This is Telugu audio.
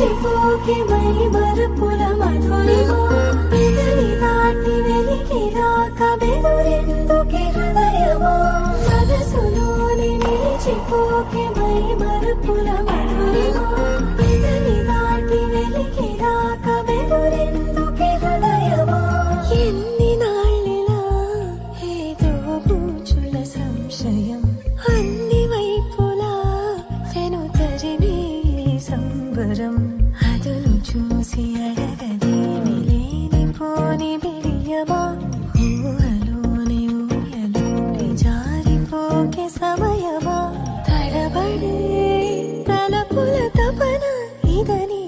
నిలిచిపోకే మై మరుపుల మధురిమా పెదవి దాటి వెలికి రాక బెదురెందుకే హృదయమా మనసులోని నిలిచిపోకే మై మరుపుల మధురిమా పెదవి దాటి వెలికి రాక బెదురెందుకే హృదయమా ఎన్ని నాళ్ళిలా ఏదో బూచుల సంశయం అన్ని వైపులా వెను తరిమే సంబరం అదును చూసి అడగదేమి లేనిపోని బిడియమా ఊహలోని ఊయలోని జారిపోకే సమయమా తడబడే తలపుల తపన ఇదని